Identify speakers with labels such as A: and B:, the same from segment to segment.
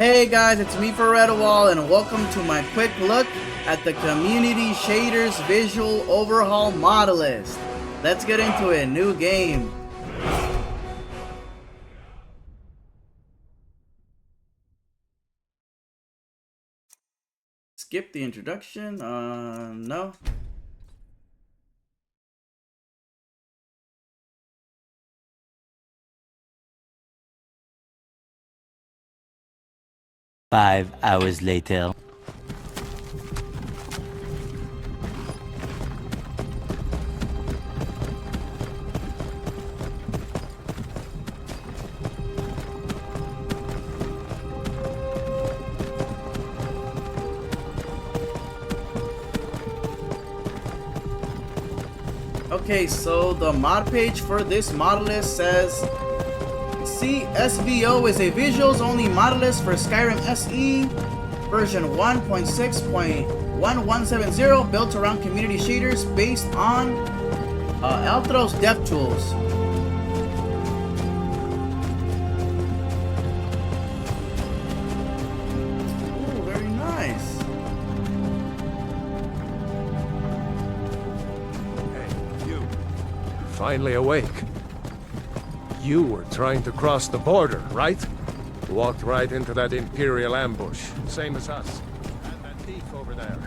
A: Hey guys, it's me for Riverwood, and welcome to my quick look at the Community Shaders Visual Overhaul Modlist. Let's get into it. New game. Skip the introduction. No.
B: Five hours later.
A: Okay, so the mod page for this Modlist says CSVO is a visuals only Modlist for Skyrim SE version 1.6.1170 built around community shaders based on Altro's DevTools. Ooh, very nice.
C: Hey, you. Finally awake. You were trying to cross the border, right? Walked right into that Imperial ambush, same as us. And that thief over there.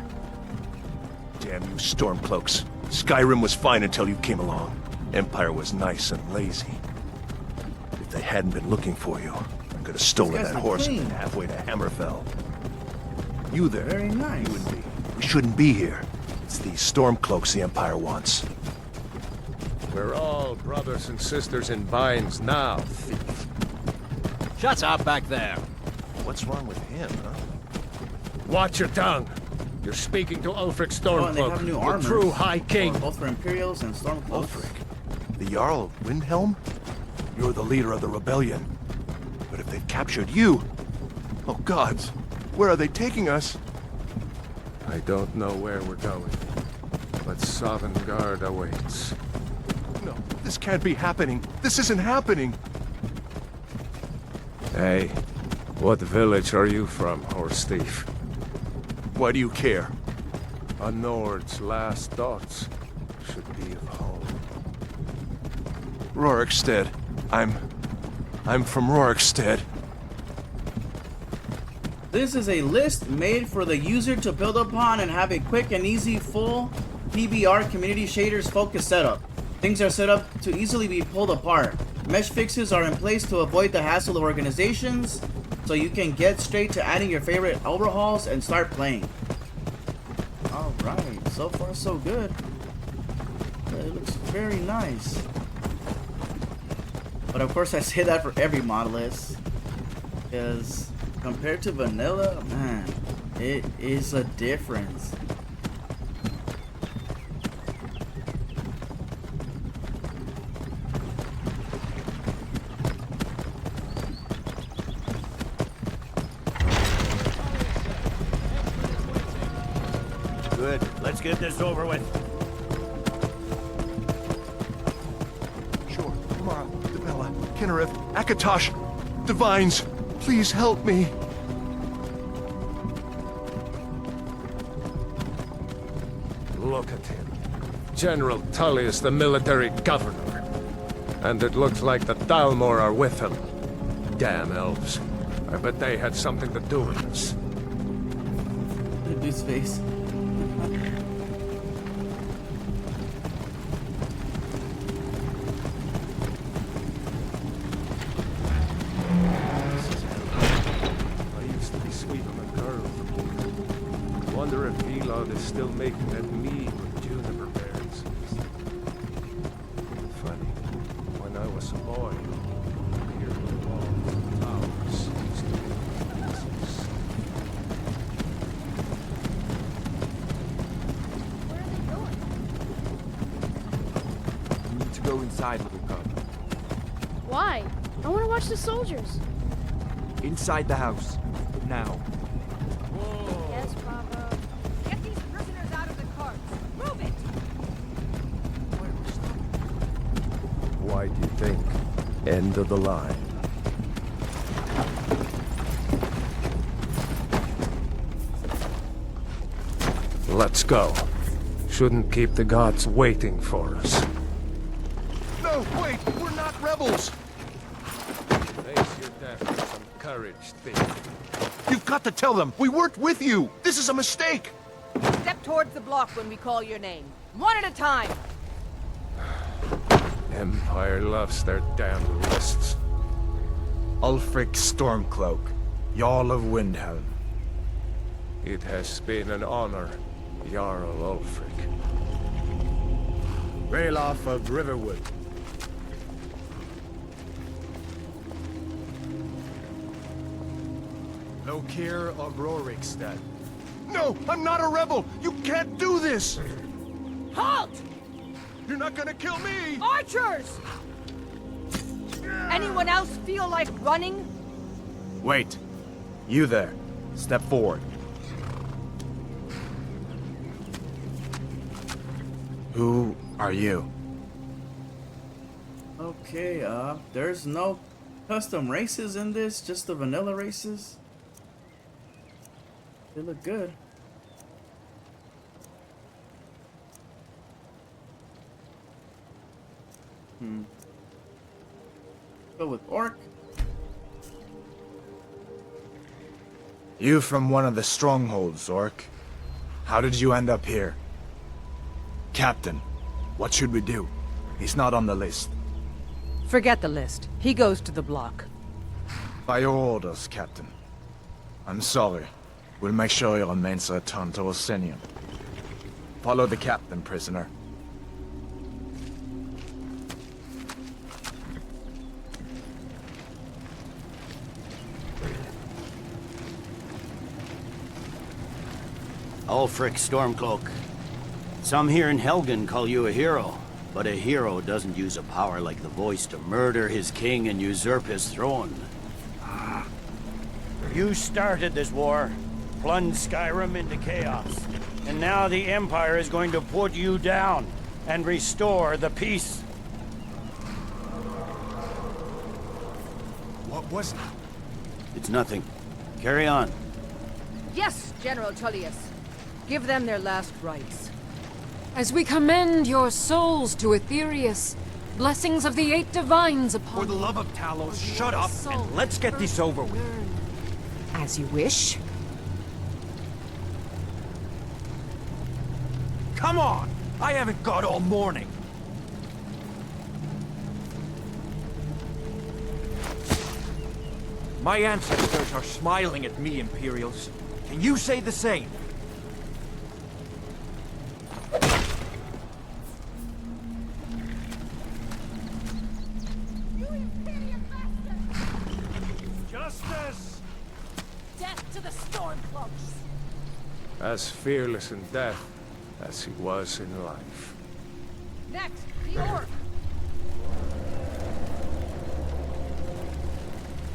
D: Damn you Stormcloaks. Skyrim was fine until you came along. Empire was nice and lazy. If they hadn't been looking for you, I could have stolen that horse and been halfway to Hammerfell. You there.
A: Very nice.
D: You and me. We shouldn't be here. It's these Stormcloaks the Empire wants.
C: We're all brothers and sisters in binds now, thief.
E: Shut up back there.
D: What's wrong with him, huh?
C: Watch your tongue. You're speaking to Ulfric
A: Oh, and they have
C: Stormcloak,
A: new
C: the
A: armors.
C: true High King.
A: Both for Imperials and Stormcloaks.
D: Ulfric, the Jarl of Windhelm? You're the leader of the rebellion. But if they've captured you... Oh gods, where are they taking us?
C: I don't know where we're going, but Sovngarde awaits.
D: No, this can't be happening. This isn't happening.
C: Hey, what village are you from, horse thief?
D: Why do you care?
C: A Nord's last thoughts should be of home.
D: Rorikstead. I'm from Rorikstead.
A: This is a list made for the user to build upon and have a quick and easy full PBR community shaders focus setup. Things are set up to easily be pulled apart. Mesh fixes are in place to avoid the hassle of organizations, so you can get straight to adding your favorite overhauls and start playing. Alright, so far so good. It looks very nice. But of course I say that for every Modlist, because compared to vanilla, man, it is a difference.
E: Good. Let's get this over with.
D: Sure, Mara, Devella, Kinnereth, Akatosh, Divines, please help me.
C: Look at him. General Tully is the military governor. And it looks like the Dalmor are with him. Damn elves. I bet they had something to do with this.
A: Look at his face.
C: I used to be sweeping a girl. Wonder if Elod is still making that mead with juniper berries. Funny, when I was a boy, here the walls and towers used to be pieces.
F: Where are they going?
E: You need to go inside, little cub.
F: Why? I want to watch the soldiers.
E: Inside the house. Now.
F: Yes, Papa.
G: Get these prisoners out of the carts. Move it!
C: Why do you think? End of the line. Let's go. Shouldn't keep the gods waiting for us.
D: No, wait! We're not rebels!
C: Face your death with some courage, thief.
D: You've got to tell them! We worked with you! This is a mistake!
G: Step towards the block when we call your name. One at a time.
C: Empire loves their damn lists.
E: Ulfric Stormcloak, Jarl of Windhelm.
C: It has been an honor, Jarl Ulfric.
E: Ralof of Riverwood. Lokir of Rorikstead.
D: No! I'm not a rebel! You can't do this!
G: Halt!
D: You're not gonna kill me!
G: Archers! Anyone else feel like running?
E: Wait. You there. Step forward. Who are you?
A: Okay, there's no custom races in this, just the vanilla races. They look good. Go with Orc.
E: You from one of the strongholds, Orc. How did you end up here? Captain, what should we do? He's not on the list.
H: Forget the list. He goes to the block.
E: By your orders, Captain. I'm sorry. We'll make sure your remains return to Osinium. Follow the captain, prisoner.
I: Ulfric Stormcloak. Some here in Helgen call you a hero, but a hero doesn't use a power like the voice to murder his king and usurp his throne. You started this war, plunged Skyrim into chaos, and now the Empire is going to put you down and restore the peace.
E: What was it?
I: It's nothing. Carry on.
G: Yes, General Tullius. Give them their last rites.
J: As we commend your souls to Aetherius, blessings of the 8 divines upon
E: For the love of Talos, shut up and let's get this over with.
J: As you wish.
E: Come on! I haven't got all morning. My ancestors are smiling at me, Imperials. Can you say the same?
C: Justice!
J: Death to the Stormcloaks!
C: As fearless in death as he was in life.
G: Next, the Orc.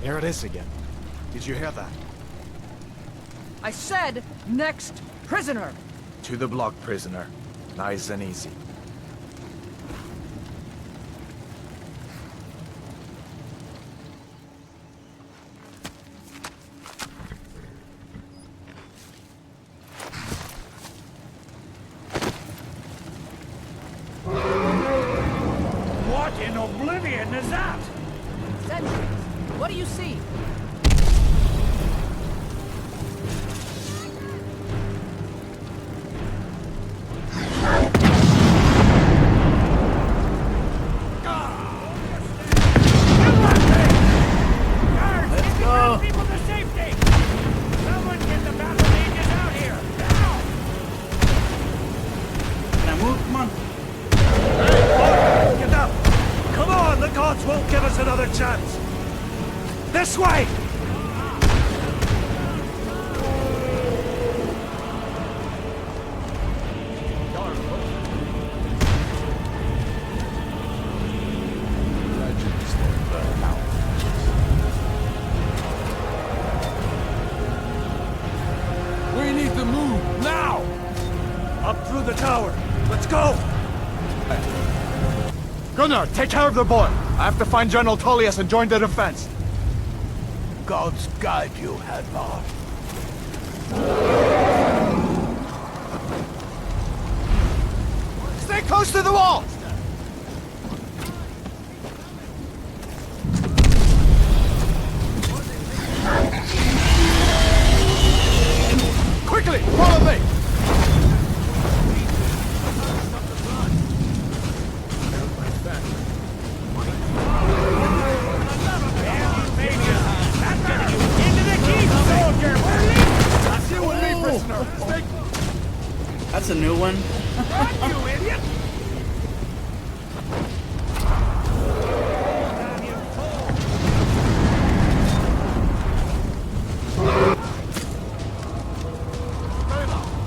E: There it is again. Did you hear that?
G: I said, next prisoner.
E: To the block, prisoner. Nice and easy.
I: What in oblivion is that?
G: Sentries. What do you see?
A: Let's go.
I: People to safety! Someone get the battle mages out here! Now!
A: Can I move? Come on.
C: Get up! Come on, the gods won't give us another chance! This way! We need to move, now! Up through the tower. Let's go!
E: Gunnar, take care of the boy! I have to find General Tullius and join the defense.
D: Gods guide you, Hadvar.
E: Close to the wall! Quickly, follow me!
A: That's a new one.
D: You idiot!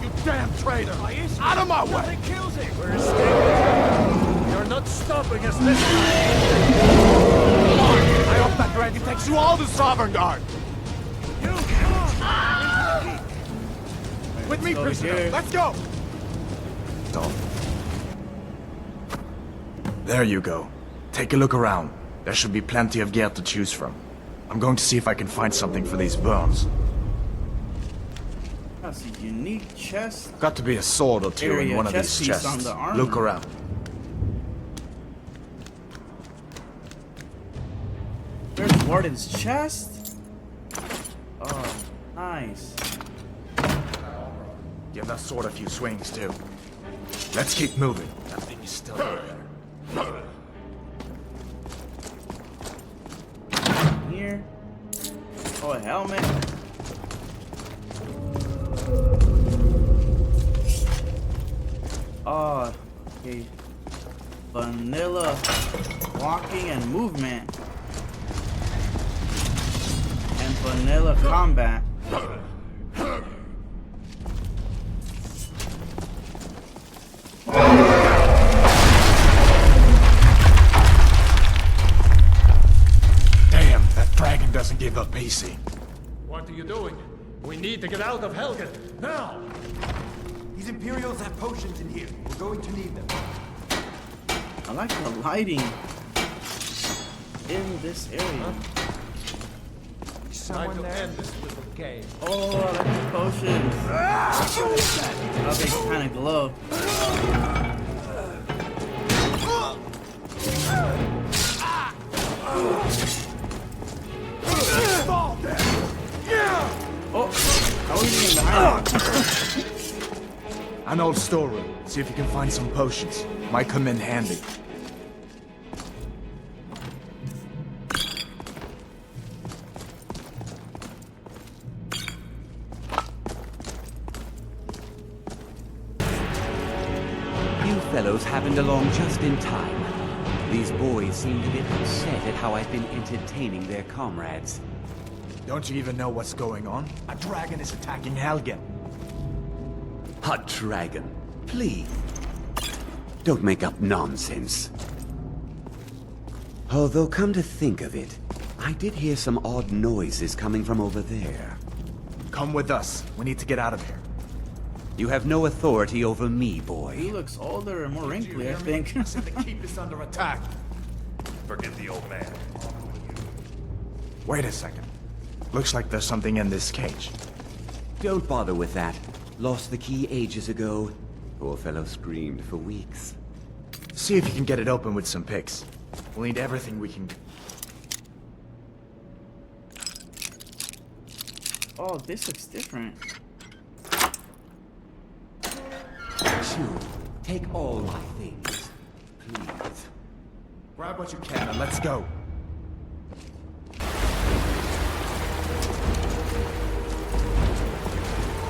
D: You damn traitor! Out of my way! We're escaping. You're not stopping us this time.
E: I hope that dragon takes you all to Sovereign Guard! With me, prisoner! Let's go! There you go. Take a look around. There should be plenty of gear to choose from. I'm going to see if I can find something for these burns.
A: That's a unique chest.
E: Got to be a sword or two in one of these
A: chest piece on
E: chests.
A: the armor.
E: Look around.
A: There's Warden's chest. Oh, nice.
E: Give that sword a few swings, too. Let's keep moving. That thing is still there.
A: Here. Oh, a helmet. Oh, okay. Vanilla walking and movement. And vanilla combat.
E: Damn, that dragon doesn't give up easy.
C: What are you doing? We need to get out of Helgen, now!
K: These Imperials have potions in here. We're going to need them.
A: I like the lighting in this area.
C: Time to end this little game.
A: Oh, I like the potions. Oh, they kind of glow. Oh, how are you getting behind him?
E: An old storeroom. See if you can find some potions. Might come in handy.
L: You fellows happened along just in time. These boys seemed a bit upset at how I've been entertaining their comrades.
E: Don't you even know what's going on? A dragon is attacking Helgen.
L: A dragon, please. Don't make up nonsense. Although, come to think of it, I did hear some odd noises coming from over there.
E: Come with us. We need to get out of here.
L: You have no authority over me, boy.
A: He looks older and more wrinkly, I think.
E: I said to keep this under attack.
D: Forget the old man.
E: Wait a second. Looks like there's something in this cage.
L: Don't bother with that. Lost the key ages ago. Poor fellow screamed for weeks.
E: See if you can get it open with some picks. We'll need everything we can.
A: Oh, this looks different.
L: Shoo, take all my things, please.
E: Grab what you can and let's go.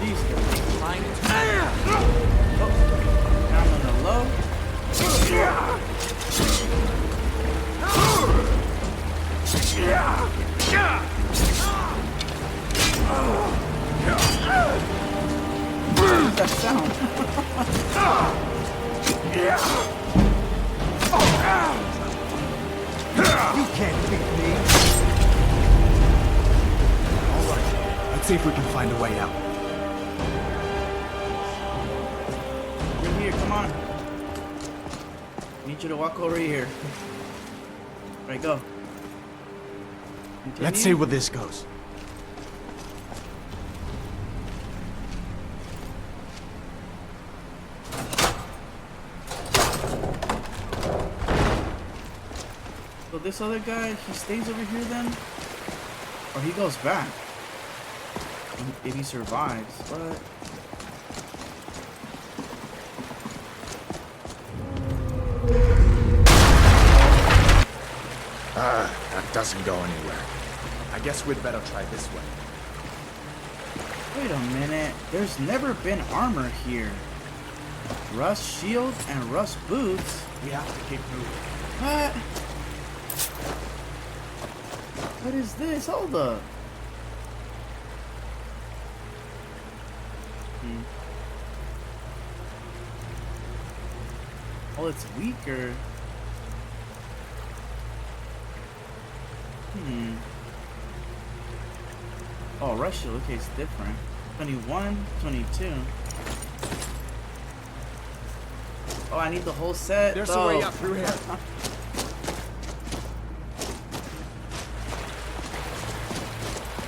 A: These guys. Oh, down on the low. What's that sound?
K: You can't beat me.
E: All right. Let's see if we can find a way out.
A: You're here, come on. I need you to walk over here. Right, go. Continue.
E: Let's see where this goes.
A: this other guy, he stays over here then? Or he goes back? If he survives, but...
E: That doesn't go anywhere. I guess we'd better try this way.
A: Wait a minute, there's never been armor here. Rust shield and rust boots?
E: We have to keep moving.
A: What? What is this? Hold up. Oh, it's weaker. Oh, rush shield. Okay, it's different. 21, 22. Oh, I need the whole set.
E: There's a way up through here.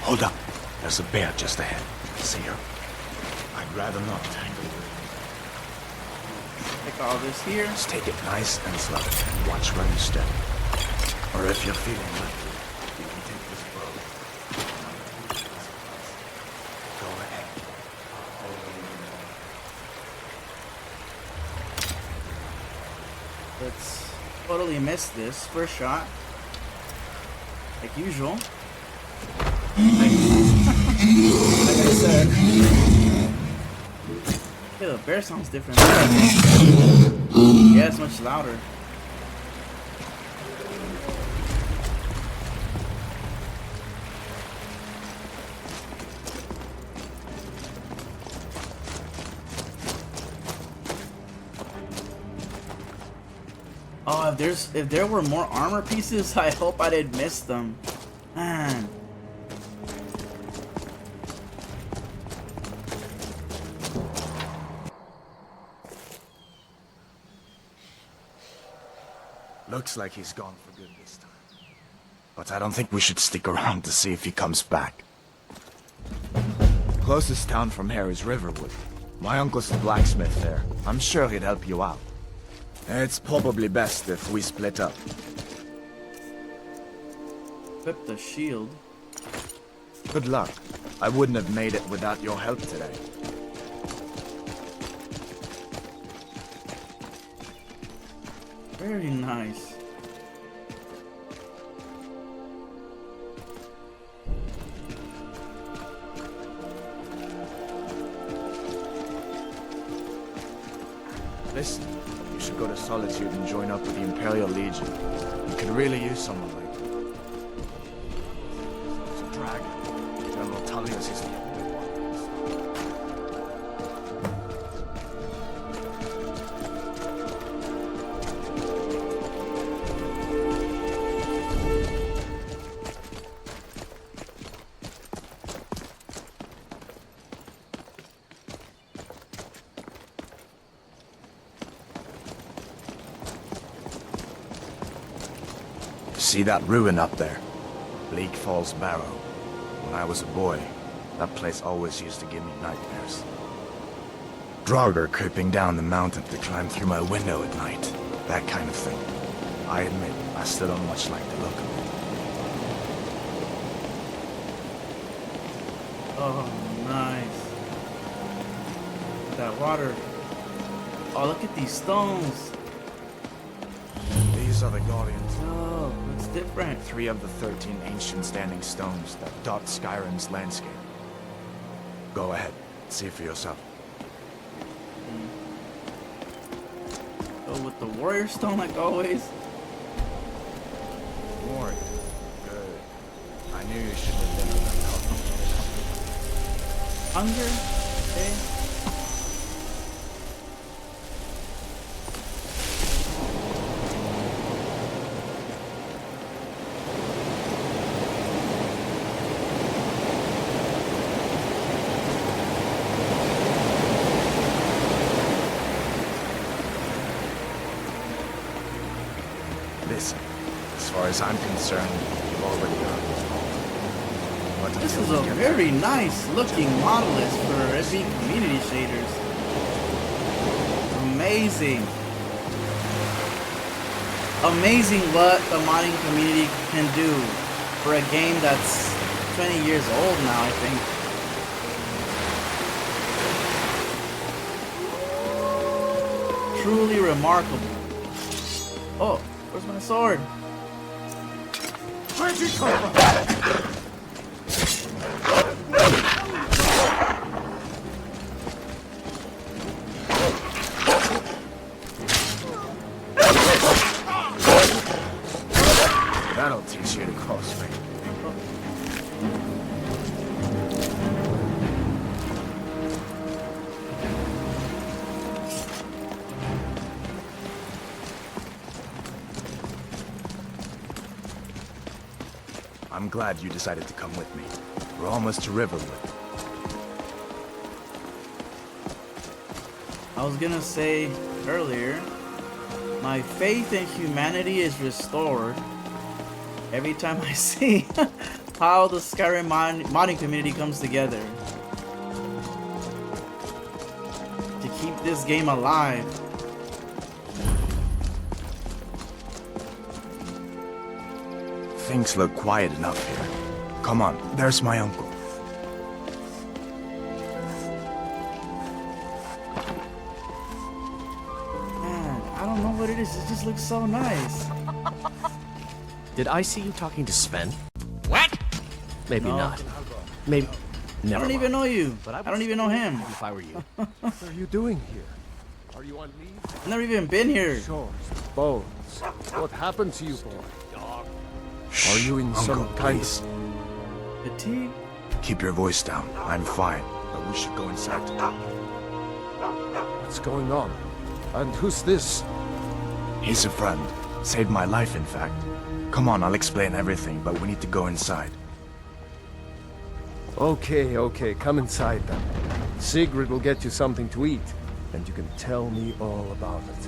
D: Hold up. There's a bear just ahead. See her?
E: I'd rather not.
A: Take all this here.
E: Just take it nice and slow. And watch where you step. Or if you're feeling lucky, you can take this road. Go ahead.
A: Let's totally miss this first shot. Like usual. Like I said. Yeah, the bear sounds different. Yeah, it's much louder. Oh, if there were more armor pieces, I hope I didn't miss them. Man.
E: Looks like he's gone for good this time. But I don't think we should stick around to see if he comes back. Closest town from here is Riverwood. My uncle's a blacksmith there. I'm sure he'd help you out. It's probably best if we split up.
A: Equip the shield.
E: Good luck. I wouldn't have made it without your help today.
A: Very nice.
E: Listen, you should go to Solitude and join up with the Imperial Legion. You could really use someone like you. It's a dragon. General Tullius is the only one. See that ruin up there? Bleak Falls Barrow. When I was a boy, that place always used to give me nightmares. Draugr creeping down the mountain to climb through my window at night. That kind of thing. I admit, I still don't much like the look of it.
A: Oh, nice. That water. Oh, look at these stones.
E: These are the Guardians.
A: Oh, it's different.
E: 3 of the 13 ancient standing stones that dot Skyrim's landscape. Go ahead, see for yourself.
A: Oh, with the warrior stone like always.
E: Warrior. Good. I knew you should have been on that top.
A: Hunger. Okay.
E: Listen, as far as I'm concerned, you've already earned this moment. But
A: This
E: until
A: is a
E: we get
A: very nice looking Modlist for SV community shaders. Amazing. amazing what the modding community can do for a game that's 20 years old now, I think. Truly remarkable. Oh, where's my sword?
K: Where'd you come from?
E: That'll teach you to cross me. I'm glad you decided to come with me. We're almost to Riverwood.
A: I was gonna say earlier, my faith in humanity is restored every time I see how the Skyrim modding community comes together to keep this game alive.
E: Things look quiet enough here. Come on, there's my uncle.
A: Man, I don't know what it is. It just looks so nice.
M: Did I see you talking to Sven? What? Maybe
A: No.
M: not. Maybe.
A: I
M: Never
A: don't
M: mind.
A: even know you.
M: But
A: I don't even know him.
M: If I were you.
C: What are you doing here? Are you on leave?
A: I've never even been here.
C: Shores, bones. What happened to you, boy? Are you in
E: Uncle,
C: some kind
E: please.
C: of...
A: Fatigue?
E: Keep your voice down. I'm fine, but we should go inside to talk.
C: What's going on? And who's this?
E: He's a friend. Saved my life, in fact. Come on, I'll explain everything, but we need to go inside.
C: Okay, okay, come inside then. Sigrid will get you something to eat, and you can tell me all about it.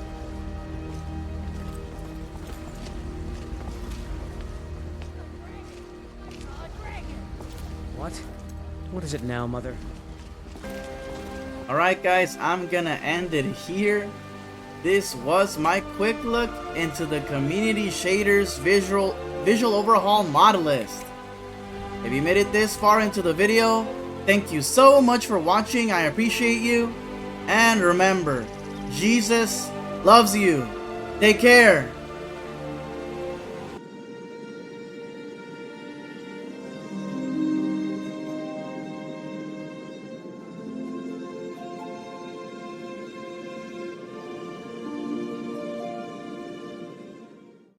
M: What? What is it now, Mother?
A: Alright guys, I'm gonna end it here. This was my quick look into the Community Shaders visual overhaul mod list. If you made it this far into the video, thank you so much for watching. I appreciate you. And remember, Jesus loves you. Take care.